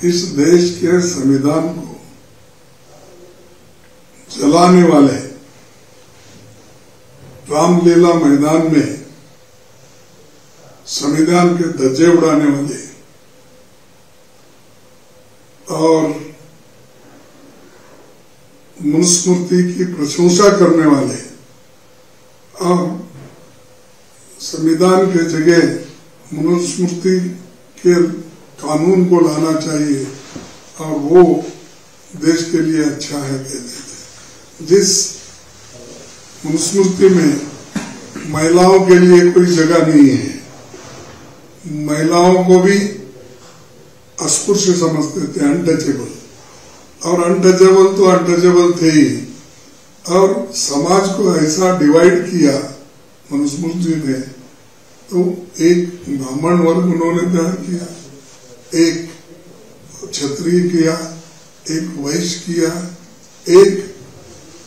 इस देश के संविधान को जलाने वाले, रामलीला मैदान में संविधान के धज्जे उड़ाने वाले और मनुस्मृति की प्रशंसा करने वाले और संविधान के जगह मनुस्मृति के कानून को लाना चाहिए और वो देश के लिए अच्छा है कहते थे। जिस मनुस्मृति में महिलाओं के लिए कोई जगह नहीं है, महिलाओं को भी अस्पृश्य समझते थे, अनटचेबल, और अनटचेबल तो अनटचेबल थे ही, और समाज को ऐसा डिवाइड किया मनुस्मृति ने। तो एक ब्राह्मण वर्ग उन्होंने तैयार किया, एक क्षत्रिय किया, एक वैश्य किया, एक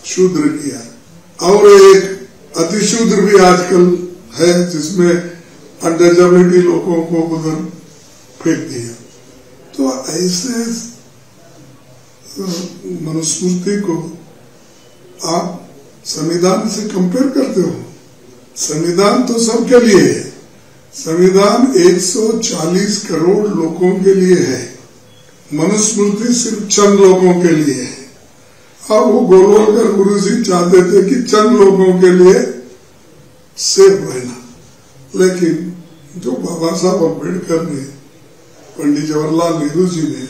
शूद्र किया, और एक अतिशूद्र भी आजकल है जिसमें अनटचेबिलिटी लोगों को उधर फेंक दिया। तो ऐसे मनुस्मृति को आप संविधान से कंपेयर करते हो। संविधान तो सबके लिए है, संविधान 140 करोड़ लोगों के लिए है, मनुस्मृति सिर्फ चंद लोगों के लिए है। और वो गोलवलकर गुरु जी चाहते थे कि चंद लोगों के लिए सेफ रहना, लेकिन जो बाबा साहब अम्बेडकर ने, पंडित जवाहरलाल नेहरू जी ने,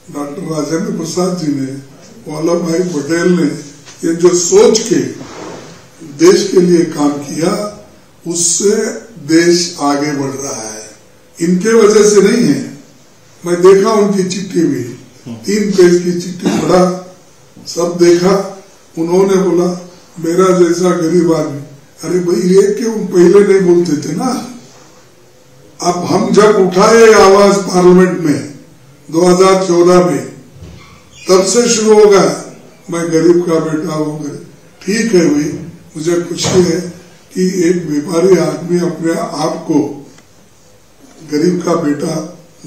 डॉक्टर राजेंद्र प्रसाद जी ने, वल्लभ भाई पटेल ने ये जो सोच के देश के लिए काम किया, उससे देश आगे बढ़ रहा है। इनके वजह से नहीं है। मैं देखा उनकी चिट्ठी भी, 3 पेज की चिट्ठी पढ़ा, सब देखा। उन्होंने बोला मेरा जैसा गरीब आदमी, अरे भाई ये क्यों पहले नहीं बोलते थे ना। अब हम जब उठाए आवाज पार्लियामेंट में 2014 में, तब से शुरू होगा मैं गरीब का बेटा हूं। ठीक है भाई, मुझे खुशी है कि एक व्यापारी आदमी अपने आप को गरीब का बेटा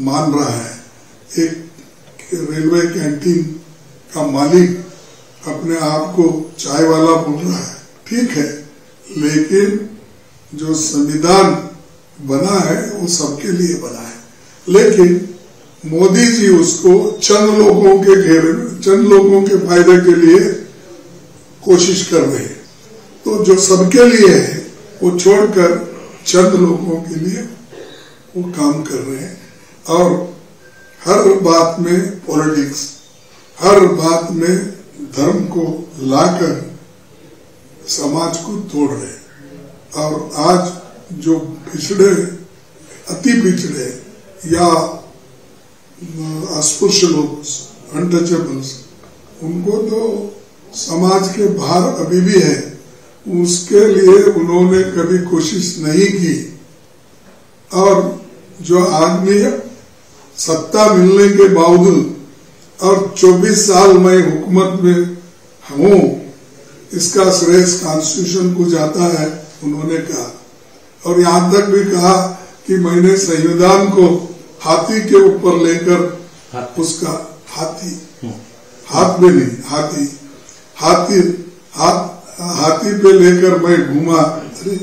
मान रहा है, एक रेलवे कैंटीन का मालिक अपने आप को चाय वाला बोल रहा है, ठीक है। लेकिन जो संविधान बना है वो सबके लिए बना है, लेकिन मोदी जी उसको चंद लोगों के घेरे में, चंद लोगों के फायदे के लिए कोशिश कर रहे हैं। तो जो सबके लिए है वो छोड़कर चंद लोगों के लिए वो काम कर रहे हैं, और हर बात में पॉलिटिक्स, हर बात में धर्म को लाकर समाज को तोड़ रहे हैं। और आज जो पिछड़े, अति पिछड़े या अस्पृश्य लोग, अनटचेबल्स, उनको तो समाज के बाहर अभी भी है, उसके लिए उन्होंने कभी कोशिश नहीं की। और जो आदमी सत्ता मिलने के बावजूद और 24 साल मैं हुकूमत में हूं, इसका श्रेय कॉन्स्टिट्यूशन को जाता है, उन्होंने कहा। और यहां तक भी कहा कि मैंने संविधान को हाथी के ऊपर लेकर उसका हाथ में नहीं, हाथी पे लेकर मैं घूमा। अरे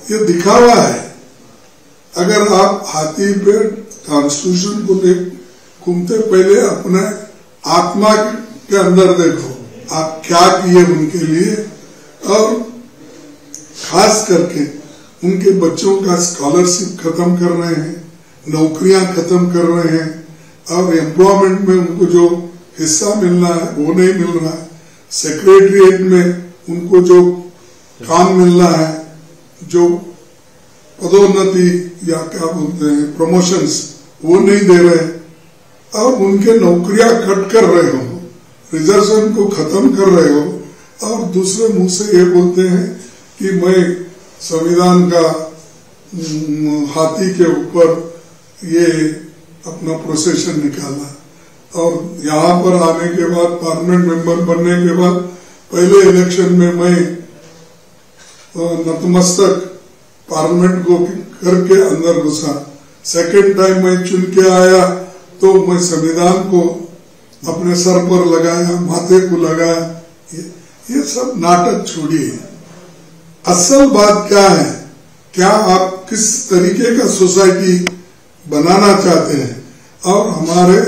ये दिखावा है। अगर आप हाथी पे कॉन्स्टिट्यूशन को ले घूमते, पहले अपने आत्मा के अंदर देखो आप क्या किए उनके लिए, और खास करके उनके बच्चों का स्कॉलरशिप खत्म कर रहे हैं, नौकरियां खत्म कर रहे हैं, और एम्प्लॉयमेंट में उनको जो हिस्सा मिलना है वो नहीं मिल रहा है। सेक्रेटरिएट में उनको जो काम मिलना है, जो पदोन्नति या क्या बोलते हैं प्रमोशंस, वो नहीं दे रहे, और उनके नौकरियां कट कर रहे हो, रिजर्वेशन को खत्म कर रहे हो, और दूसरे मुंह से ये बोलते हैं कि मैं संविधान का हाथी के ऊपर ये अपना प्रोसेशन निकाला। और यहाँ पर आने के बाद, पार्लियामेंट मेंबर बनने के बाद, पहले इलेक्शन में मैं नतमस्तक पार्लियामेंट को करके अंदर घुसा। सेकेंड टाइम मैं चुन के आया तो मैं संविधान को अपने सर पर लगाया, माथे को लगाया। ये सब नाटक छोड़िए। असल बात क्या है, क्या आप किस तरीके का सोसाइटी बनाना चाहते हैं? और हमारे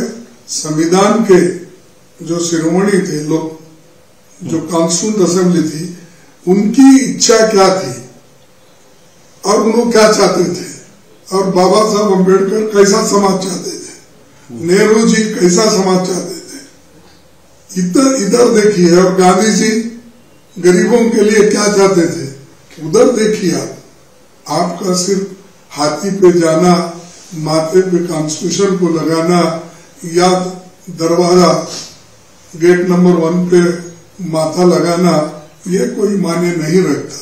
संविधान के जो शिरोमणि थे लोग, जो कॉन्स्टिट्यूंट असेंबली थी, उनकी इच्छा क्या थी और उन्होंने क्या चाहते थे, और बाबा साहब अम्बेडकर कैसा समाज चाहते थे, नेहरू जी कैसा समाज चाहते थे, इधर देखिए। और गांधी जी गरीबों के लिए क्या चाहते थे, उधर देखिए। आपका सिर्फ हाथी पे जाना, माथे पे कॉन्स्टिट्यूशन को लगाना या दरवाजा गेट नंबर 1 पे माथा लगाना, ये कोई मायने नहीं रखता।